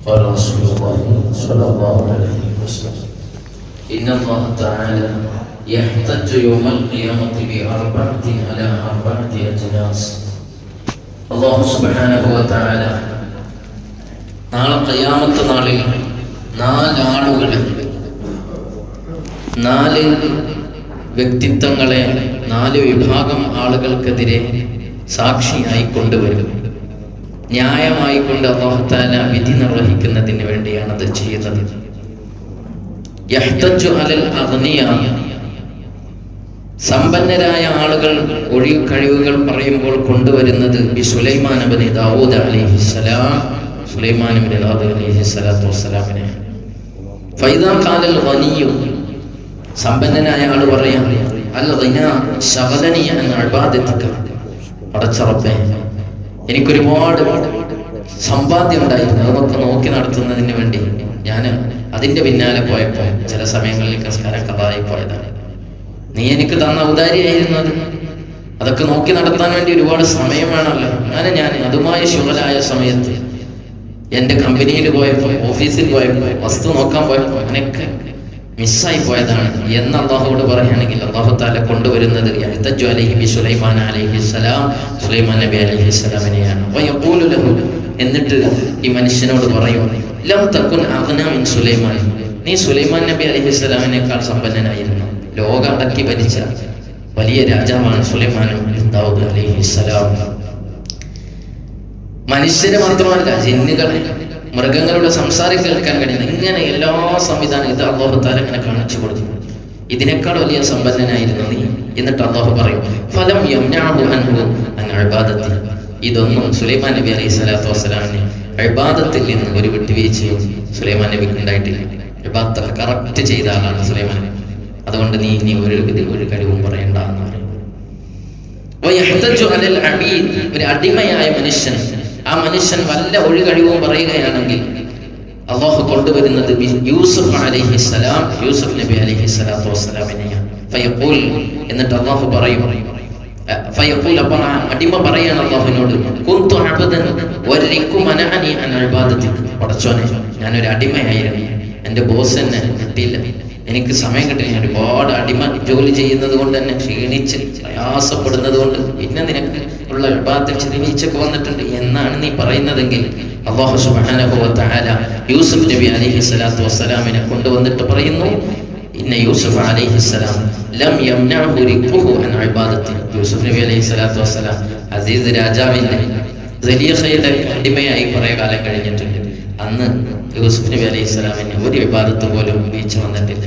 قال رسول الله صلى الله عليه وسلم إن الله تعالى يحتج يوم القيامة بأربعة على أربعة أجناس. الله سبحانه وتعالى നാളെ ഖിയാമത്ത് നാളിൽ നാല് വ്യക്തിത്വങ്ങളെ 4 വിഭാഗം ആളുകൾക്കെതിരെ സാക്ഷിയായി കൊണ്ടുവരും. ന്യായമായിക്കൊണ്ട് അല്ലാഹു തആല വിധി നിർവഹിക്കുന്നതിന് വേണ്ടിയാണ് അത് ചെയ്യുന്നത്. യഹ്തജു അലൽ അഗ്നിയ, സമ്പന്നരായ ആളുകൾ കഴിവുകൾ പറയുമ്പോൾ കൊണ്ടുവരുന്നത് ബി സുലൈമാൻ ഇബ്നു ദാവൂദ് അലൈഹിസ്സലാം, സുലൈമാൻ ഇബ്നു ദാവൂദ് അലൈഹിസ്സലാത്തു വസ്സലാമിനെ. ഫൈദാ ഖാലൽ ഗനിയു, സമ്പന്നനായ ആൾ പറയാം, അൽ ഗിന ശഗലനി അൻ ഇബാദതിക, പടച്ച റബ്ബേ എനിക്കൊരുപാട് സമ്പാദ്യം ഉണ്ടായിരുന്നു, അതൊക്കെ നോക്കി നടത്തുന്നതിന് വേണ്ടി ഞാൻ അതിൻ്റെ പിന്നാലെ പോയപ്പോൾ ചില സമയങ്ങളിൽ നിസ്കാരം ഖളായി പോയതാണ്. നീ എനിക്ക് തന്ന ഔദാര്യമായിരുന്നു അത്, അതൊക്കെ നോക്കി നടത്താൻ വേണ്ടി ഒരുപാട് സമയം വേണമല്ലോ. അങ്ങനെ ഞാൻ അതുമായി ശുഗലായ സമയത്ത് എൻ്റെ കമ്പനിയിൽ പോയപ്പോൾ, ഓഫീസിൽ പോയപ്പോൾ, വസ്തു നോക്കാൻ പോയപ്പോൾ അങ്ങനെയൊക്കെ മിസ്സായി പോയതാണ് എന്ന് അല്ലാഹുവോട് പറയുകയാണെങ്കിൽ അല്ലാഹു തആല കൊണ്ടുവരുന്നത് യഹ്തജു അലൈഹി ബി സുലൈമാൻ അലൈഹിസ്സലാം, സുലൈമാൻ നബി അലൈഹിസ്സലാമിനെയാണ്. വയഖൂലു ലഹു, എന്നിട്ട് ഈ മനുഷ്യനോട് പറയും, ലം തകുൻ അഗ്ന മിൻ സുലൈമാൻ, നീ സുലൈമാൻ നബി അലൈഹിസ്സലാമിനേക്കാൾ സമ്പന്നനായിരുന്നു. ലോകം അടക്കി ഭരിച്ച വലിയ രാജാവാണ് സുലൈമാൻ ദാവൂദ് അലൈഹിസ്സലാം. മനുഷ്യരെ മാത്രമല്ല, ജിന്നുകളെ, മൃഗങ്ങളുടെ സംസാരം കേൾക്കാൻ കഴിയുന്ന ഇങ്ങനെ എല്ലാ സംവിധാനം ഇത് അല്ലാഹു തആല ഇങ്ങനെ കാണിച്ചു കൊടുത്തു. ഇതിനേക്കാൾ വലിയ സമ്പന്നനായിരുന്നു നീ. എന്നിട്ട് അല്ലാഹു പറയും, ഫലം യംനഉ അൻഹു അൻ ഇബാദത്തി, ഇതൊന്നും സുലൈമാൻ നബി അലൈഹിസ്സലാത്തു വസ്സലാമിന് ഇബാദത്തിൽ നിന്ന് ഒരു വിട്ടുവീഴ്ചയും സുലൈമാൻ നബിക്ക് ഉണ്ടായിട്ടില്ല. ഇബാദത്ത് കറക്റ്റ് ചെയ്ത ആളാണ് സുലൈമാൻ നബി. അതുകൊണ്ട് നീ ഇനി ഒരു കഴിവും പറയണ്ട എന്ന് പറയും. വയഹ്തജു അലൽ അബീദ്, ഒരു അടിമയായ മനുഷ്യൻ, ആ മനുഷ്യൻ വല്ല ഒരു കഴിവും പറയുകയാണെങ്കിൽ അല്ലാഹു കൊണ്ടുവരുന്നത് യൂസുഫ് അലൈഹിസ്സലാം, യൂസുഫ് നബി അലൈഹിസ്സലാത്തു വസ്സലാമിനെയാണ്. ഫയഖൂൽ, എന്നിട്ട് അല്ലാഹു പറയും, ഫയഖൂൽ, അപ്പോൾ ആ അടിമ പറയാണ് അല്ലാഹുവിനോട്, കുന്തു അബ്ദൻ വരിക്കു മനഅനി അൻ ഇബാദതിക, പടച്ചോനെ ഞാനൊരു അടിമയായിരുന്നു, എൻ്റെ ബോസ് എന്നെ കിട്ടിയില്ല, എനിക്ക് സമയം കിട്ടില്ല, ഞാൻ ഒരുപാട് അടിമ ജോലി ചെയ്യുന്നത് കൊണ്ട് തന്നെ ക്ഷീണിച്ച് പ്രയാസപ്പെടുന്നത് കൊണ്ട് പിന്നെ നിനക്ക് ഉള്ള ഇബാദത്തിൽ ചെറിയ വീഴ്ചയൊക്കെ വന്നിട്ടുണ്ട് എന്നാണ് നീ പറയുന്നതെങ്കിൽ അല്ലാഹു സുബ്ഹാനഹു വ തആല യൂസുഫ് നബി അലൈഹിസ്സലാത്തു വസ്സലാമിനെ കൊണ്ടുവന്നിട്ട് പറയുന്നു, ഇന്ന യൂസുഫ് അലൈഹിസ്സലാം ലം യംനഉ റിഖുഹു അൻ ഇബാദത്തി, യൂസുഫ് നബി അലൈഹിസ്സലാത്തു വസ്സലാം അസീസ് രാജാവിന്റെ സലീഖയുടെ അടിമയായി കുറേ കാലം കഴിഞ്ഞിട്ടുണ്ട്. അന്ന് യൂസുഫ് നബി അലൈഹിസ്സലാമിന് ഒരു ഇബാദത്ത് പോലും വീഴ്ച വന്നിട്ടില്ല.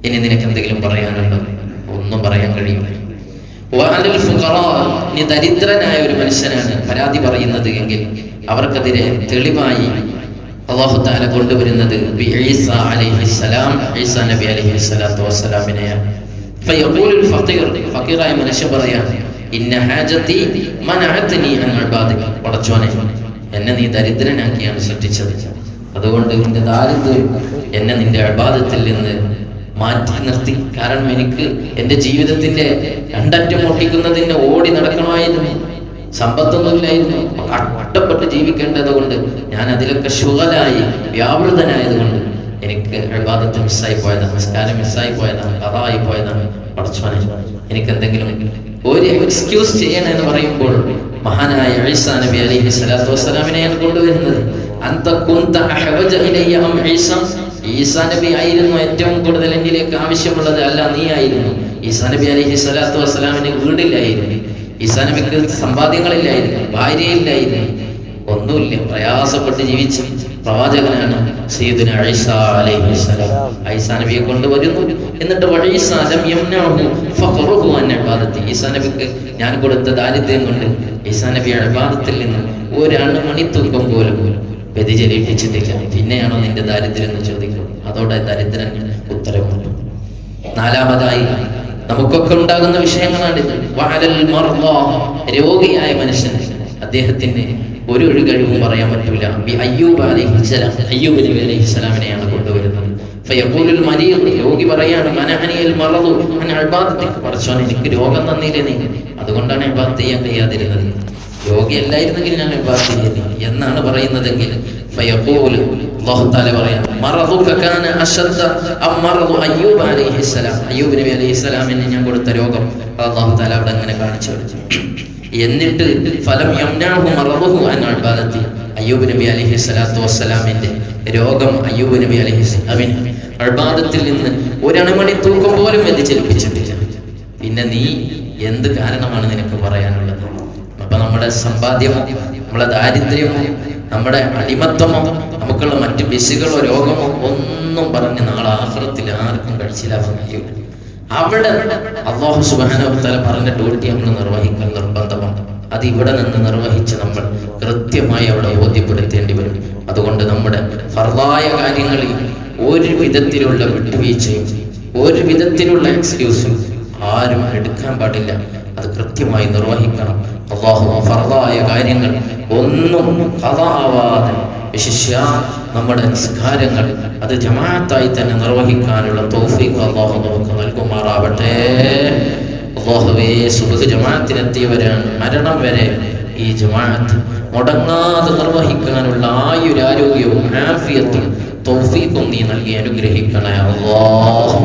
ഇനി നിനക്ക് എന്തെങ്കിലും പറയാനുണ്ടോ? ഒന്നും പറയാൻ കഴിയില്ല. വഅലൽ ഫുഖറാ, നീ ദരിദ്രനായ ഒരു മനുഷ്യനാണ് പരാതി പറയുന്നത് എങ്കിൽ അവർക്കെതിരെ തെളിവായി അല്ലാഹു തആല കൊണ്ടുവരുന്നത് ഈസ അലൈഹിസ്സലാം, ഈസ നബി അലൈഹിസ്സലാത്തു വസ്സലാമിനെയാണ്. ഫയഖൂലുൽ ഫഖീർ, ഫഖീറായ മനുഷ്യൻ പറയാം, ഇന്ന ഹാജതി മനഅത്നി അൻ ഇബാദക, പടച്ചോനെ എന്നെ നീ ദരിദ്രനാക്കിയാണ് സൃഷ്ടിച്ചത്, അതുകൊണ്ട് നിന്റെ ദാരിദ്ര്യം എന്നെ നിന്റെ ഇബാദത്തിൽ നിന്ന് മാറ്റി നിർത്തി. കാരണം എനിക്ക് എൻ്റെ ജീവിതത്തിന്റെ രണ്ടറ്റം മുട്ടിക്കുന്നതിന് ഓടി നടക്കണമായിരുന്നു, സമ്പത്തൊന്നുമില്ലായിരുന്നു, കഷ്ടപ്പെട്ട് ജീവിക്കേണ്ടത് കൊണ്ട് ഞാൻ അതിലൊക്കെ ശുഗലായി വ്യാപൃതനായതുകൊണ്ട് എനിക്ക് ഇബാദത്ത് മിസ്സായി പോയതാണ്, നമസ്കാരം മിസ്സായി പോയതാണ്, ഖളായി പോയതാണ്. പടച്ചോനെ എനിക്ക് എന്തെങ്കിലും ഒരു എക്സ്ക്യൂസ് ചെയ്യണമെന്ന് പറയുമ്പോൾ മഹാനായ ഈസ നബി അലൈഹിസ്സലാത്തു വസ്സലാമിനെയാണ് കൊണ്ടുവരുന്നത്. അന്ത കുന്ത അഹ്വജ ഇലയ്യ അം ഈസ, ഈസാ നബി ആയിരുന്നു ഏറ്റവും കൂടുതൽ എന്നിലേക്ക് ആവശ്യമുള്ളത്, അല്ല നീ ആയിരുന്നു. ഈസാ നബി അലൈഹിസ്സലാത്തു വസ്സലാമിന് വീടില്ലായിരുന്നു, ഈസാ നബിക്ക് സമ്പാദ്യങ്ങളില്ലായിരുന്നു, ഭാര്യയില്ലായിരുന്നു, ഒന്നുമില്ല, പ്രയാസപ്പെട്ട് ജീവിച്ച പ്രവാചകനാണ് സയ്യിദുനാ ഈസാ അലൈഹിസ്സലാം. ഈസാ നബിയെ കൊണ്ടുവരുന്നു. എന്നിട്ട് ഈസാ ലം യംനഉ ഫഖറുഹു അൻ ഇബാദത്തി, ഈസാ നബിക്ക് ഞാൻ കൊടുത്ത ദാരിദ്ര്യം കൊണ്ട് ഈസാ നബി ഇബാദത്തിൽ നിന്ന് ഒരു അണുമണിത്തൂക്കം പോലും വ്യതിചലിപ്പിച്ചിട്ടില്ല. പിന്നെയാണോ നിന്റെ ദാരിദ്ര്യം എന്ന് ചോദിക്കും. അതോടെ ദരിദ്രൻ ഉത്തരവുണ്ട്. നാലാമതായി നമുക്കൊക്കെ ഉണ്ടാകുന്ന വിഷയങ്ങളാണിത്. വഅലൽ മർളാ, രോഗിയായ മനുഷ്യൻ, അദ്ദേഹത്തിന് ഒരു കഴിവും പറയാൻ പറ്റൂല. അയ്യൂബ് അലൈഹിസ്സലാം, അയ്യൂബ് നബി അലൈഹിസ്സലാമിനെയാണ് കൊണ്ടുവരുന്നത്. ഫയഖൂലുൽ മരീദ്, രോഗി പറയാണ്, മനഅനിയൽ മറദു അൻ ഇബാദതിക, പടച്ചോനെ എനിക്ക് രോഗം തന്നില്ലേ നീ, അതുകൊണ്ടാണ് ഇബാദത്ത് ചെയ്യാൻ കഴിയാതിരുന്നത്, രോഗിയല്ലായിരുന്നെങ്കിൽ ഞാൻ ഇബാദത്ത് ചെയ്യുന്നു എന്നാണ് പറയുന്നതെങ്കിൽ ഫയഖൂലു അല്ലാഹു തആല പറയാം മറദുക കാന അശദ്ദ അം മറദു അയ്യൂബ് അലൈഹിസ്സലാം. അയ്യൂബ് നബി അലൈഹിസ്സലാമിന് ഞാൻ കൊടുത്ത രോഗം അല്ലാഹു തആല അവിടെ അങ്ങനെ കാണിച്ചു കൊടുത്തു. എന്നിട്ട് ഫലം യംനഉഹു മറദുഹു അൻ ഇബാദത്തി. അയ്യൂബ് നബി അലൈഹിസ്സലാത്തു വസ്സലാമിന്റെ രോഗം അയ്യൂബ് നബി അലൈഹിസ്സലാമിന് ഇബാദത്തിൽ നിന്ന് ഒരണമണി തൂക്കം പോലും വ്യതിചലിപ്പിച്ചിട്ടില്ല. പിന്നെ നീ എന്ത് കാരണമാണ് നിനക്ക് പറയാനുള്ളത്? അപ്പൊ നമ്മുടെ സമ്പാദ്യമോ നമ്മുടെ ദാരിദ്ര്യമോ നമ്മുടെ അടിമത്തമോ നമുക്കുള്ള മറ്റ് ബിസുകളോ രോഗമോ ഒന്നും പറഞ്ഞ് നാളെ ആഖിറത്തിൽ ആർക്കും കഴിച്ചിലാവാൻ കഴിയൂല. അവിടെ അല്ലാഹു സുബ്ഹാനഹു വ തആല പറഞ്ഞ ഡ്യൂട്ടി നമ്മൾ നിർവഹിക്കാൻ നിർബന്ധമാണ്. അത് ഇവിടെ നിന്ന് നിർവഹിച്ച് നമ്മൾ കൃത്യമായി അവിടെ ബോധ്യപ്പെടുത്തേണ്ടി വരും. അതുകൊണ്ട് നമ്മുടെ ഫർളായ കാര്യങ്ങളിൽ ഒരു വിധത്തിലുള്ള വിട്ടുവീഴ്ചയും ഒരു വിധത്തിലുള്ള എക്സ്ക്യൂസും ആരും എടുക്കാൻ പാടില്ല. അത് കൃത്യമായി നിർവഹിക്കണം. അല്ലാഹു ഫർളായ കാര്യങ്ങൾ ഒന്നും ഖദാവാതെ വിശിഷ്യ നമ്മുടെ നിസ്കാരങ്ങൾ അത് ജമാഅത്തായി തന്നെ നിർവഹിക്കാനുള്ള തൗഫീഖ് അല്ലാഹു നമുക്ക് നൽകുമാറാവട്ടെ. അല്ലാഹുവേ, സുബ്ഹ് ജമാഅത്തിനെത്തിയവരാണ് മരണം വരെ ഈ ജമാഅത്ത് മുടങ്ങാതെ നിർവഹിക്കാനുള്ള ആയുരാരോഗ്യവും ആഫിയത്തും തൗഫീഖും നീ നൽകി അനുഗ്രഹിക്കണേ അല്ലാഹ്.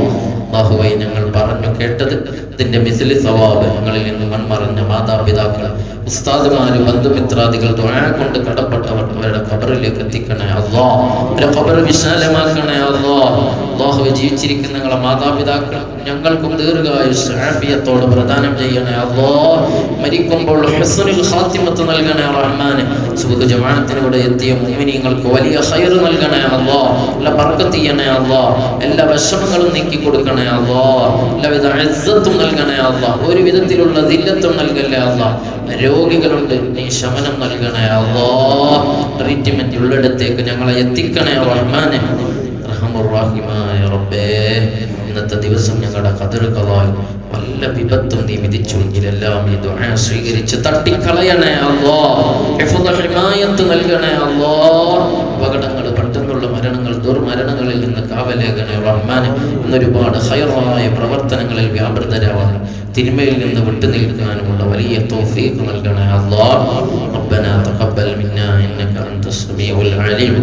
അല്ലാഹുവേ, ഞങ്ങൾ പറഞ്ഞു കേട്ടത് ഇതിന്റെ മിസ്ലി സവാബ് ഞങ്ങളിൽ നിന്ന് മൺമറഞ്ഞ മാതാപിതാക്കൾ, ഉസ്താദുമാര്, ബന്ധുമിത്രാദികൾ, ദുആ കൊണ്ട് കടപ്പെട്ടവർ അവരുടെ ഖബറിലേക്ക് എത്തിക്കണേ അല്ലാഹ്. അവരുടെ ഖബർ വിശാലമാക്കണേ അല്ലാഹ്. അല്ലാഹുവേ, ജീവിച്ചിരിക്കുന്ന ഞങ്ങളെ മാതാപിതാക്കൾ ഞങ്ങൾക്കും ദീർഘായുസ്സും ആഫിയത്തോട് പ്രദാനം ചെയ്യണേ അല്ലാഹ്. മരിക്കുമ്പോൾ ഹുസ്നുൽ ഖാത്തിമത്ത് നൽകണേ റഹ്മാനെ. സുബ്ഹ് ജമാഅത്തിലൂടെ എത്തിയ മുഅ്മിനീങ്ങൾക്ക് വലിയ ഖൈർ നൽകണേ അല്ലാഹ്. എല്ലാ ബർക്കത്ത് ചെയ്യണേ അല്ലാഹ്. എല്ലാ വിഷമങ്ങളും നീക്കി കൊടുക്കണേ അല്ലാഹ്. എല്ലാവിധ ഇസ്സത്തും നൽകണേ അല്ലാഹ്. ഒരു വിധത്തിലുള്ള ദില്ലത്തും നൽകല്ലേ അല്ലാഹ്. രോഗികളുണ്ട്, നീ ശമനം നൽകണേ അല്ലാഹ്. ട്രീറ്റ്മെന്റ് ഉള്ളിടത്തേക്ക് ഞങ്ങളെ എത്തിക്കണേ റഹ്മാനെ. റഹ്മാനുർ റഹീമായ റബ്ബേ, ഇന്നത്തെ ദിവസം ഞങ്ങളുടെ ഖദർ ഖദായി വല്ല വിപത്തും നീ വിധിച്ചുവെങ്കിലെല്ലാം ഈ ദുആ സ്വീകരിച്ച് തട്ടിക്കളയണേ അല്ലാഹ്. ഹിഫ്ദ് ഹിമായത്ത് നൽകണേ അല്ലാഹ്. അപകടങ്ങൾ, പെട്ടെന്നുള്ള മരണങ്ങൾ, ദുർമരണങ്ങളിൽ നിന്ന് കാവലേകണേ റഹ്മാനെ. ഇന്നൊരുപാട് ഖൈറായ പ്രവർത്തനങ്ങളിൽ വ്യാപൃതരാവാൻ, തിന്മയിൽ നിന്ന് വിട്ടുനിൽക്കാനുമുള്ള വലിയ തൗഫീഖ് നൽകണേ അല്ലാഹ്. റബ്ബനാ തഖബ്ബൽ മിന്നാ ഇന്നക അൻതസ് സമീഉൽ അലീം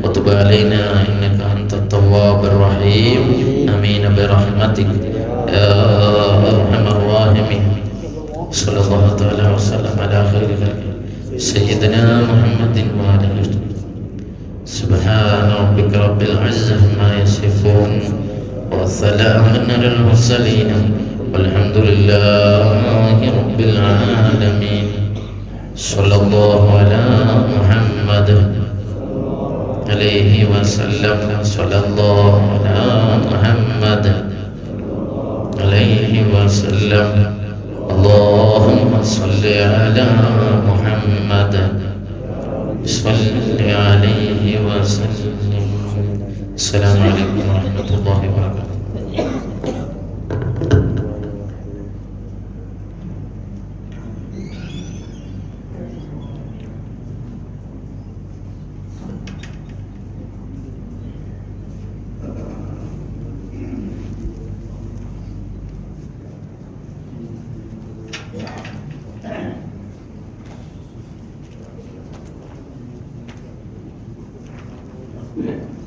വതുബ് അലൈനാ ഇന്നക അൻതത് തവ്വാബുർ റഹീം. ആമീൻ ബിറഹ്മതിക യാ അർഹമർ റഹീമീൻ. സ്വല്ലല്ലാഹു തആല വസല്ലം അലാ ഖൈരി ഖൽഖി സയ്യിദനാ മുഹമ്മദിൻ വഅലിഹി. സുബ്ഹാന റബ്ബിക റബ്ബിൽ ഇസ്സത്തി അമ്മാ യസിഫൂൻ വസലാമുൻ അലൽ മുർസലീൻ والحمد لله رب العالمين. صلى الله على محمد عليه وسلم. صلى الله على محمد عليه وسلم. اللهم صل على محمد صل عليه وسلم. السلام عليكم ورحمة الله وبركاته. Yeah.